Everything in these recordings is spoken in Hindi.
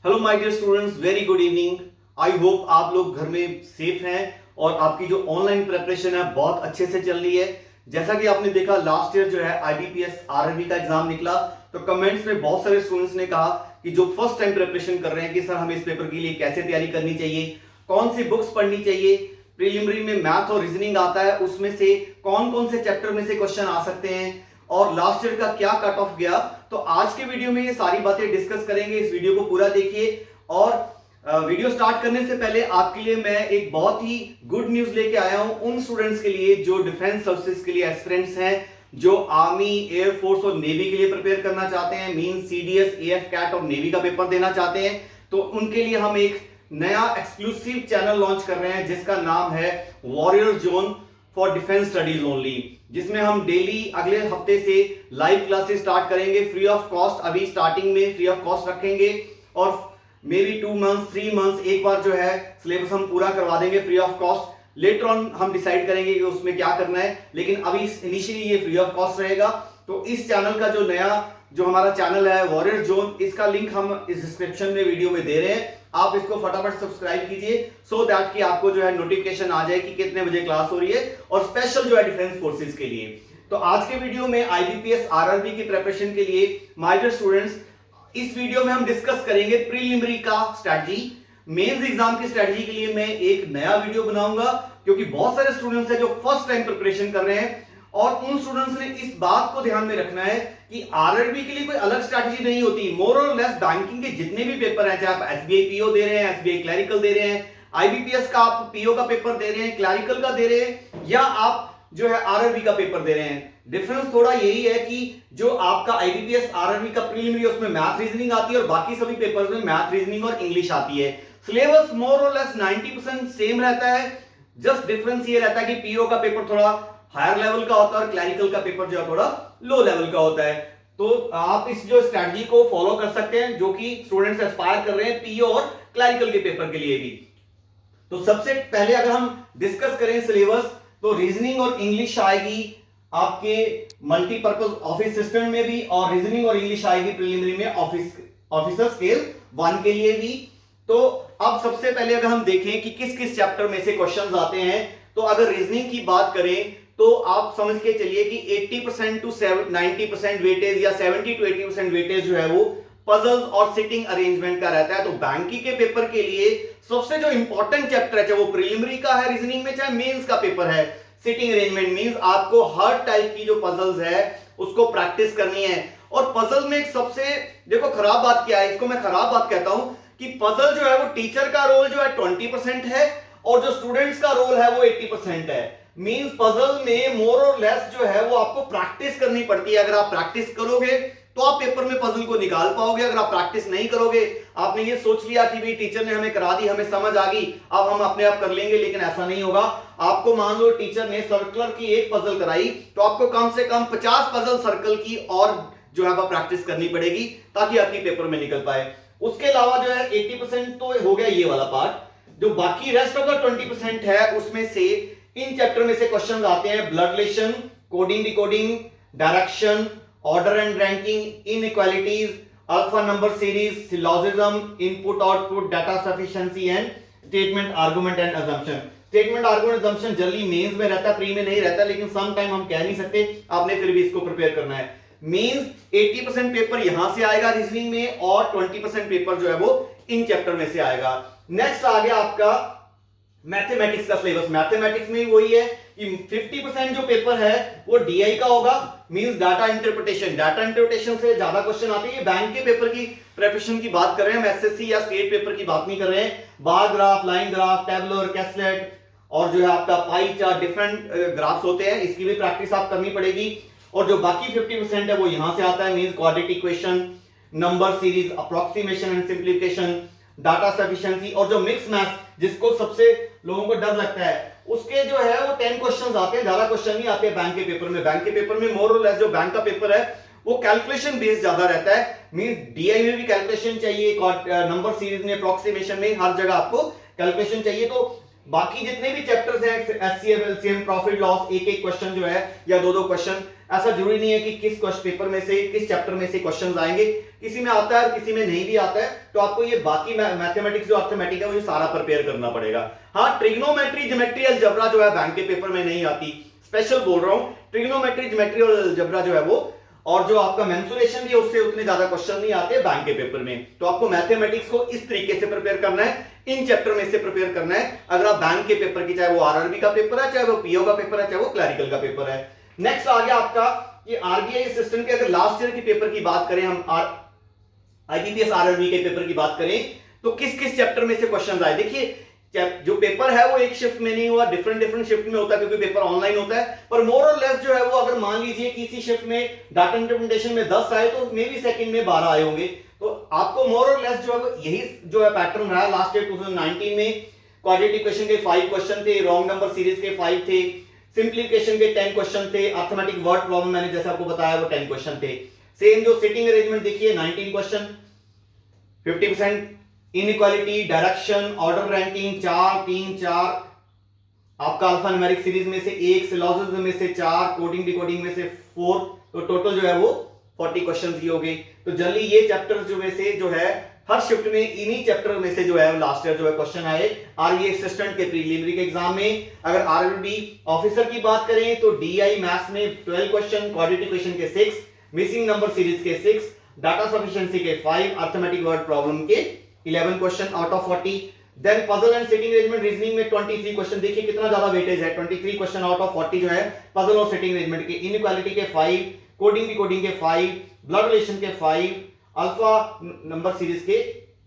Hello my dear students, very good evening. I hope आप लोग घर में सेफ हैं और आपकी जो ऑनलाइन प्रिपरेशन है बहुत अच्छे से चल रही है। जैसा कि आपने देखा लास्ट ईयर जो है आईबीपीएस आरआरबी का एग्जाम निकला, तो कमेंट्स में बहुत सारे स्टूडेंट्स ने कहा कि जो फर्स्ट टाइम प्रिपरेशन कर रहे हैं कि सर हमें इस पेपर के लिए कैसे तैयारी करनी चाहिए, कौन सी बुक्स पढ़नी चाहिए, प्रीलिमिनरी में मैथ और रीजनिंग आता है उसमें से कौन कौन से चैप्टर में से क्वेश्चन आ सकते हैं और लास्ट ईयर का क्या कट ऑफ गया। तो आज के वीडियो में ये सारी बातें डिस्कस करेंगे। इस वीडियो को पूरा देखिए और वीडियो स्टार्ट करने से पहले आपके लिए मैं एक बहुत ही गुड न्यूज लेके आया हूं उन स्टूडेंट्स के लिए जो डिफेंस सर्विसेज के लिए एस्पिरेंट्स हैं, जो आर्मी, एयरफोर्स और नेवी के लिए प्रिपेयर करना चाहते हैं, मीन सीडीएस, एएफ कैट और नेवी का पेपर देना चाहते हैं। तो उनके लिए हम एक नया एक्सक्लूसिव चैनल लॉन्च कर रहे हैं जिसका नाम है warrior zone for defence studies only, जिसमें हम डेली अगले हफ्ते से लाइव क्लासेस स्टार्ट करेंगे फ्री ऑफ कॉस्ट। अभी स्टार्टिंग में फ्री ऑफ कॉस्ट रखेंगे और मे बी 2 मंथ्स 3 मंथ्स एक बार जो है सिलेबस हम पूरा करवा देंगे free of cost. Later on हम डिसाइड करेंगे कि उसमें क्या करना है, लेकिन अभी इनिशियली ये फ्री ऑफ कॉस्ट रहेगा। तो इस चैनल का जो नया जो हमारा चैनल है वॉरियर जोन, इसका लिंक हम इस डिस्क्रिप्शन में वीडियो में दे रहे हैं। आप इसको फटाफट सब्सक्राइब कीजिए सो दैट कि आपको जो है नोटिफिकेशन आ जाए कि कितने बजे क्लास हो रही है, और स्पेशल जो है डिफेंस फोर्सेस के लिए। तो आज के वीडियो में आईबीपीएस आरआरबी की प्रिपरेशन के लिए माय डियर स्टूडेंट्स, इस वीडियो में हम डिस्कस करेंगे प्रीलिमिनरी का स्ट्रेटजी। मेंस एग्जाम की स्ट्रेटजी के लिए मैं एक नया वीडियो बनाऊंगा क्योंकि बहुत सारे स्टूडेंट्स हैं जो फर्स्ट टाइम प्रिपरेशन कर रहे हैं और उन स्टूडेंट्स ने इस बात को ध्यान में रखना है कि आरआरबी के लिए कोई अलग स्ट्रैटेजी नहीं होती। मोर और लेस बैंकिंग के जितने भी पेपर हैं, चाहे आप एसबीआई पीओ दे रहे हैं, एसबीआई क्लरिकल दे रहे हैं, आईबीपीएस का आप पीओ का पेपर दे रहे हैं, क्लरिकल का दे रहे हैं, या आप जो है आरआरबी का पेपर दे रहे हैं, डिफरेंस थोड़ा यही है कि जो आपका आईबीपीएस आरआरबी का प्रीलिमिनरी उसमें मैथ रीजनिंग आती है और बाकी सभी पेपर्स में मैथ रीजनिंग और इंग्लिश आती है। सिलेबस मोर और लेस 90% सेम रहता है, जस्ट डिफरेंस ये रहता है कि पीओ का पेपर थोड़ा हायर लेवल का होता है और क्लरिकल का पेपर जो है थोड़ा लो लेवल का होता है। तो आप इस जो स्ट्रैटेजी को फॉलो कर सकते हैं जो कि स्टूडेंट्स एस्पायर कर रहे हैं पीओ और क्लरिकल के पेपर के लिए भी। तो सबसे पहले अगर हम डिस्कस करें सिलेबस, तो रीजनिंग और इंग्लिश आएगी आपके मल्टीपर्पज ऑफिस सिस्टम में भी, और रीजनिंग और इंग्लिश आएगी प्रीलिमिनरी में ऑफिसर स्केल 1 के लिए भी। तो अब सबसे पहले अगर हम देखें कि किस किस चैप्टर में से क्वेश्चंस आते हैं, तो अगर रीजनिंग की बात करें तो आप समझ के चलिए कि 80% टू 90% वेटेज या 70 टू 80% वेटेज जो है वो पजल्स और सिटिंग अरेंजमेंट का रहता है। तो बैंकिंग के पेपर के लिए सबसे जो इंपॉर्टेंट चैप्टर है, चाहे वो प्रीलिमिनरी का है रीजनिंग में, चाहे मेंस का पेपर है, सिटिंग अरेंजमेंट मींस आपको हर टाइप की जो पजल्स है उसको प्रैक्टिस करनी है। और पजल में एक सबसे देखो खराब बात क्या है, इसको मैं खराब बात कहता हूं कि पजल जो है वो टीचर का रोल जो है 20% है और जो स्टूडेंट्स का रोल है वो 80% है। मींस पजल में मोर और लेस जो है वो आपको प्रैक्टिस करनी पड़ती है। अगर आप प्रैक्टिस करोगे तो आप पेपर में पजल को निकाल पाओगे। अगर आप प्रैक्टिस नहीं करोगे, आपने ये सोच लिया कि भाई टीचर ने हमें करा दी, हमें समझ आ गई, अब हम अपने आप कर लेंगे, लेकिन ऐसा नहीं होगा। आपको मान लो टीचर ने सर्कलर की एक पजल कराई तो आपको कम से कम 50 पजल सर्कल की और जो है प्रैक्टिस करनी पड़ेगी ताकि आपकी पेपर में निकल पाए। उसके अलावा जो है 80% तो हो गया ये वाला पार्ट, जो बाकी रेस्ट ऑफ द 20% है उसमें से इन चैप्टर में से क्वेश्चंस आते हैं blood relation, coding decoding, direction, order and ranking, inequalities, alpha number series, syllogism, input output, data sufficiency and statement argument and assumption. Statement argument assumption generally mains में रहता है, प्री में नहीं रहता, लेकिन सम टाइम हम कह नहीं सकते, आपने फिर भी इसको प्रिपेयर करना है। मींस 80% पेपर यहां से आएगा रीजनिंग में और 20% पेपर जो है वो इन चैप्टर में से आएगा। नेक्स्ट आ गया आपका मैथमेटिक्स का सिलेबस। मैथमेटिक्स में वही है कि 50% जो पेपर है वो डीआई का होगा, means data interpretation. Data interpretation से ज्यादा क्वेश्चन आते हैं। बैंक के पेपर की प्रिपरेशन की बात कर रहे हैं हम, एसएससी या स्टेट पेपर की बात नहीं कर रहे हैं। Bar graph, line graph, tabular, caselet और जो है आपका पाई चार्ट, डिफरेंट ग्राफ्स होते हैं, इसकी भी प्रैक्टिस आप करनी पड़ेगी। और जो बाकी 50% है वो यहां से आता है, means quadratic equation, number series, approximation and simplification, data sufficiency, और जो मिक्स मैथ जिसको सबसे लोगों को डर लगता है उसके जो है वो 10 क्वेश्चंस आते हैं, ज्यादा क्वेश्चन नहीं आते बैंक के पेपर में। बैंक के पेपर में मोर और लेस जो बैंक का पेपर है वो कैलकुलेशन बेस्ड ज्यादा रहता है, मींस डीआई में भी कैलकुलेशन चाहिए, नंबर सीरीज में, अप्रोक्सीमेशन में, हर जगह आपको कैलकुलेशन चाहिए। तो बाकी जितने भी चैप्टर्स हैं, एचसीएफ, एलसीएम, प्रॉफिट लॉस, एक एक क्वेश्चन जो है या दो दो क्वेश्चन ऐसा जरूरी नहीं है कि किस क्वेश्चन पेपर में से, किस चैप्टर में से क्वेश्चंस आएंगे, किसी में आता है और किसी में नहीं भी आता है। तो आपको ये बाकी मैथमेटिक्स जो अर्थमेटिक है वो सारा प्रिपेयर करना पड़ेगा। हाँ, ट्रिग्नोमेट्री, ज्योमेट्री, अलजेब्रा जो है बैंक के पेपर में नहीं आती, स्पेशल बोल रहा हूं। ट्रिग्नोमेट्री, ज्योमेट्री और अलजेब्रा जो है वो, और जो आपका मेंसुरेशन भी है उससे उतने ज्यादा क्वेश्चन नहीं आते बैंक के पेपर में। तो आपको मैथमेटिक्स को इस तरीके से प्रिपेयर करना है, इन चैप्टर में से प्रिपेयर करना है अगर आप बैंक के पेपर की, चाहे वो आरआरबी का पेपर है, चाहे वो पीओ का पेपर है, चाहे वो क्लरिकल का पेपर है। नेक्स्ट आ गया आपका ये आरबीआई असिस्टेंट के, अगर लास्ट ईयर के पेपर की बात करें, हम आईबीपीएस आरआरबी के पेपर की बात करें तो किस किस चैप्टर में से क्वेश्चन आए। देखिए जो पेपर है वो एक शिफ्ट में नहीं हुआ, डिफरेंट शिफ्ट में होता है क्योंकि पेपर ऑनलाइन होता है। पर मोर और लेस जो है वो, अगर मान लीजिए किसी शिफ्ट में डाटा इंटरप्रिटेशन में 10 आए तो मे बी सेकंड में 12 आए होंगे। तो आपको मोर और लेस जो है यही जो है पैटर्न रहा। लास्ट ईयर 2019 में क्वाड्रेटिक इक्वेशन के 5 क्वेश्चन थे, रॉन्ग नंबर सीरीज के 5 थे, सिंप्लीफिकेशन के 10 क्वेश्चन थे, अर्थमेटिक वर्ड प्रॉब्लम मैंने जैसे आपको बताया वो 10 क्वेश्चन थे। सेम जो सिटिंग अरेंजमेंट देखिए 19 question, 50%, inequality, direction, order ranking 4 3 4, आपका अल्फा न्यूमेरिक सीरीज में से 1, सिलॉजिज्म में से 4, कोडिंग डिकोडिंग में से 4, तो टोटल जो है वो 40 क्वेश्चंस ही हो गए। तो जनरली ये चैप्टर जो में से जो है हर शिफ्ट में इन्हीं चैप्टर में से जो है लास्ट ईयर जो है क्वेश्चन आए आरबीआई असिस्टेंट के प्रीलिमिनरी के एग्जाम में। अगर आरआरबी ऑफिसर की बात करें तो डीआई मैथ्स में 12 क्वेश्चन, क्वाड्रेटिक इक्वेशन के 6, मिसिंग नंबर सीरीज के 6, डाटा सफिशिएंसी के 5, अर्थमेटिक वर्ड प्रॉब्लम के 11 question out of 40। Then puzzle and sitting arrangement reasoning में 23 क्वेश्चन, देखिए कितना ज्यादा वेटेज है, 23 क्वेश्चन आउट ऑफ 40 जो है पजल और सिटिंग अरेंजमेंट के। इनइक्वालिटी के 5, कोडिंग डिकोडिंग के 5, ब्लड रिलेशन के 5, अल्फा नंबर सीरीज के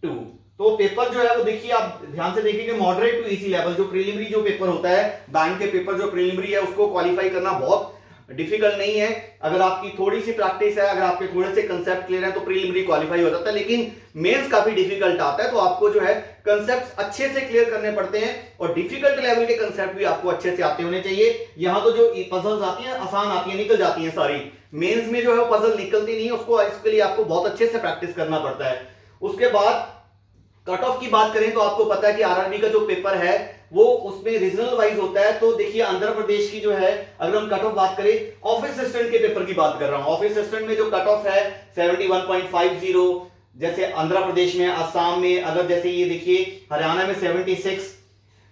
2। तो पेपर जो है वो देखिए आप ध्यान से देखिए कि मॉडरेट टू इजी लेवल, जो प्रीलिमिनरी जो पेपर होता है बैंक के पेपर जो प्रीलिमिनरी है उसको क्वालिफाई करना बहुत डिफिकल्ट नहीं है। अगर आपकी थोड़ी सी प्रैक्टिस है, अगर आपके थोड़े से कंसेप्ट क्लियर है तो प्रीलिमिनरी क्वालिफाई हो जाता है। लेकिन मेंस काफी डिफिकल्ट आता है, तो आपको जो है कंसेप्ट अच्छे से क्लियर करने पड़ते हैं और डिफिकल्ट लेवल के कंसेप्ट भी आपको अच्छे से आते होने चाहिए। यहां तो जो पजल्स आती हैं आसान आती है, निकल जाती हैं सारी। मेंस में जो है पजल निकलती नहीं है, उसको इसके लिए आपको बहुत अच्छे से प्रैक्टिस करना पड़ता है। उसके बाद कट ऑफ की बात करें तो आपको पता है कि आरआरबी का जो पेपर है वो उसमें रीजनल वाइज होता है। तो देखिए आंध्र प्रदेश की जो है, अगर हम कट ऑफ बात करें, ऑफिस असिस्टेंट के पेपर की बात कर रहा हूं, ऑफिस असिस्टेंट में जो कट ऑफ है 71.50, जैसे आंध्र प्रदेश में, असम में, अगर जैसे ये देखिए हरियाणा में 76,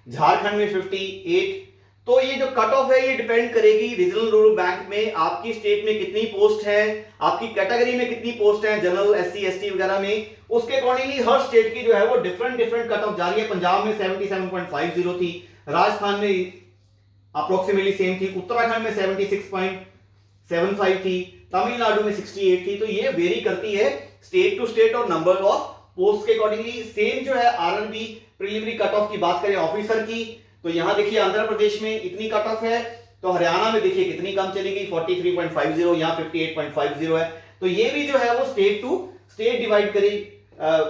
झारखंड में 58। तो ये जो कट ऑफ है ये डिपेंड करेगी रीजनल रूरल बैंक में आपकी स्टेट में कितनी पोस्ट है, आपकी कैटेगरी में कितनी पोस्ट है, जनरल, एससी, एसटी वगैरह में, उसके अकॉर्डिंगली हर स्टेट की जो है वो डिफरेंट कट ऑफ जा रही है। पंजाब में 77.50 थी, राजस्थान में अप्रोक्सीमेटली सेम थी, उत्तराखंड में 76.75 थी, तमिलनाडु में 68 थी। तो ये वेरी करती है स्टेट टू स्टेट और नंबर ऑफ पोस्ट के अकॉर्डिंगली। सेम जो है आरआरबी प्रीलिमिनरी कट ऑफ की बात करें ऑफिसर की, तो यहां देखिए आंध्र प्रदेश में इतनी कट ऑफ है, तो हरियाणा में देखिए कितनी कम चलेगी 43.50, यहां 58.50 है। तो ये भी जो है वो स्टेट टू स्टेट डिवाइड करेगी,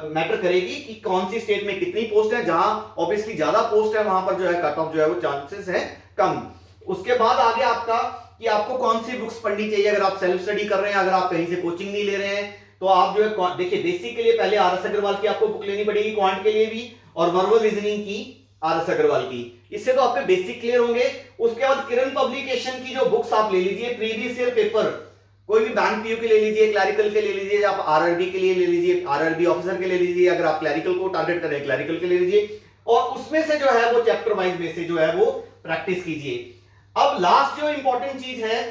मैटर करेगी कि कौन सी स्टेट में कितनी पोस्ट है। जहां ऑब्वियसली ज्यादा पोस्ट है वहां पर जो है कट ऑफ जो है वो चांसेस है कम। उसके बाद आगे आपका कि आपको कौन सी बुक्स पढ़नी चाहिए। अगर आप सेल्फ स्टडी कर रहे हैं, अगर आप कहीं से कोचिंग नहीं ले रहे हैं, तो आप जो है देखिए बेसिक के लिए पहले आर.एस. अग्रवाल की आपको बुक लेनी पड़ेगी, क्वांट के लिए भी, और वर्बल रीजनिंग की आर.एस. अग्रवाल की। इससे तो आपके बेसिक क्लियर होंगे। उसके बाद किरण पब्लिकेशन की जो बुक्स आप ले लीजिए, प्रीवियस ईयर पेपर कोई भी बैंक पीयू के ले लीजिए, क्लरिकल के ले लीजिए, आप आरआरबी के लिए ले लीजिए, आरआरबी ऑफिसर के ले लीजिए, अगर आप क्लरिकल को टारगेट कर रहे हैं क्लरिकल के ले लीजिए, और उसमें से जो है वो चैप्टर वाइज में से जो है वो प्रैक्टिस कीजिए। अब लास्ट जो इंपॉर्टेंट चीज है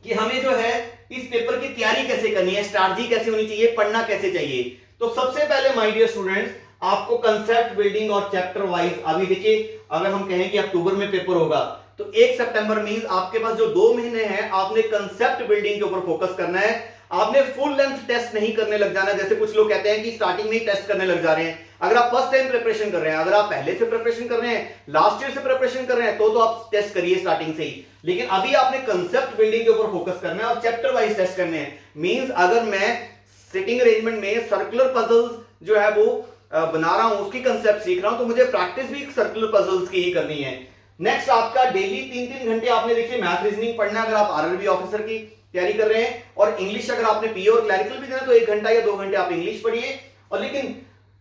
कि हमें जो है इस पेपर की तैयारी कैसे करनी है, स्ट्रैटेजी कैसे होनी चाहिए, पढ़ना कैसे चाहिए। तो सबसे पहले माय डियर स्टूडेंट्स, आपको कंसेप्ट बिल्डिंग और चैप्टर वाइज, अभी देखिए अगर हम कहें कि अक्टूबर में पेपर होगा तो 1 सितंबर मींस आपके पास जो 2 महीने हैं आपने कंसेप्ट बिल्डिंग के ऊपर फोकस करना है। आपने फुल लेंथ टेस्ट नहीं करने लग जाना, जैसे कुछ लोग कहते हैं कि स्टार्टिंग में ही टेस्ट करने लग जा रहे हैं। अगर आप फर्स्ट टाइम प्रिपरेशन कर रहे हैं, अगर आप पहले से प्रिपरेशन कर रहे हैं, लास्ट ईयर से प्रिपरेशन कर रहे हैं, तो आप टेस्ट करिए स्टार्टिंग से ही। लेकिन अभी आपने कंसेप्ट बिल्डिंग के ऊपर फोकस करना है और चैप्टर वाइज टेस्ट करने हैं। मींस अगर मैं सिटिंग अरेंजमेंट में सर्कुलर पजल्स जो है वो बना रहा हूं, उसकी कंसेप्ट सीख रहा हूं, तो मुझे प्रैक्टिस भी सर्कुलर पजल्स की ही करनी है। नेक्स्ट आपका डेली 3-3 घंटे आपने देखिए मैथ रीजनिंग पढ़ना है अगर आप आरआरबी ऑफिसर की तैयारी कर रहे हैं, और इंग्लिश अगर आपने पीओ और क्लरिकल भी देना तो 1 घंटा या 2 घंटे आप इंग्लिश पढ़िए। और लेकिन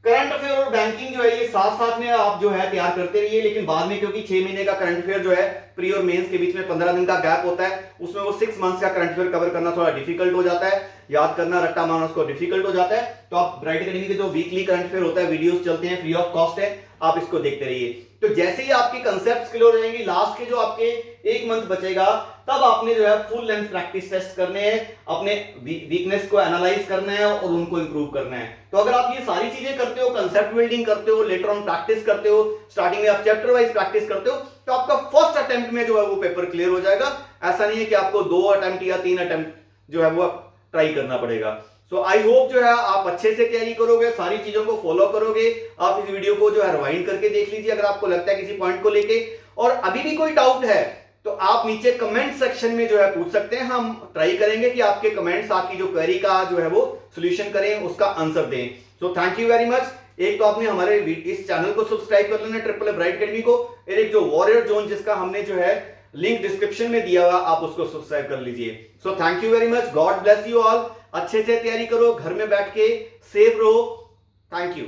करंट अफेयर और बैंकिंग जो है ये साथ साथ में आप जो है तैयार करते रहिए, लेकिन बाद में क्योंकि 6 महीने का करंट अफेयर जो है प्री और मेंस के बीच में 15 दिन का गैप होता है, उसमें वो 6 मंथ्स का करंट अफेयर कवर करना थोड़ा डिफिकल्ट हो जाता है, याद करना रट्टा मारना उसको डिफिकल्ट हो जाता है। तो आप ब्राइट एकेडमी के जो वीकली करंट अफेयर होता है वीडियोस चलते हैं, फ्री ऑफ कॉस्ट है, आप इसको देखते रहिए। तो जैसे ही आपके कंसेप्ट क्लियर हो जाएंगे, लास्ट के जो आपके 1 मंथ बचेगा, तब आपने जो है फुल लेंथ प्रैक्टिस टेस्ट करने हैं, अपने वीकनेस को एनालाइज करना है और उनको इंप्रूव करना है। तो अगर आप ये सारी चीजें करते हो, कंसेप्ट बिल्डिंग करते हो, लेटर ऑन प्रैक्टिस करते हो, स्टार्टिंग में आप चैप्टर वाइज प्रैक्टिस करते हो, तो आपका फर्स्ट अटेम्प्ट में जो है वो पेपर क्लियर हो जाएगा। ऐसा नहीं है कि आपको 2 अटेम्प्ट या 3 अटेम्प्ट जो है वो ट्राई करना पड़ेगा। सो आई होप जो है आप अच्छे से तैयारी करोगे, सारी चीजों को फॉलो करोगे। आप इस वीडियो को जो है रिवाइंड करके देख लीजिए अगर आपको लगता है किसी पॉइंट को लेके, और अभी भी कोई डाउट है तो आप नीचे कमेंट सेक्शन में जो है पूछ सकते हैं। हम ट्राई करेंगे कि आपके कमेंट्स, आपकी जो क्वेरी का जो है वो सॉल्यूशन करें, उसका आंसर दें। So thank you very much. एक तो आपने हमारे इस चैनल को सब्सक्राइब कर लेना, ट्रिपल ब्राइट एकेडमी को, और एक जो वॉरियर जोन जिसका हमने जो है लिंक डिस्क्रिप्शन में दिया हुआ, आप उसको सब्सक्राइब कर लीजिए। So thank you very much, God bless you all. अच्छे से तैयारी करो, घर में बैठ के सेफ रहो। Thank you.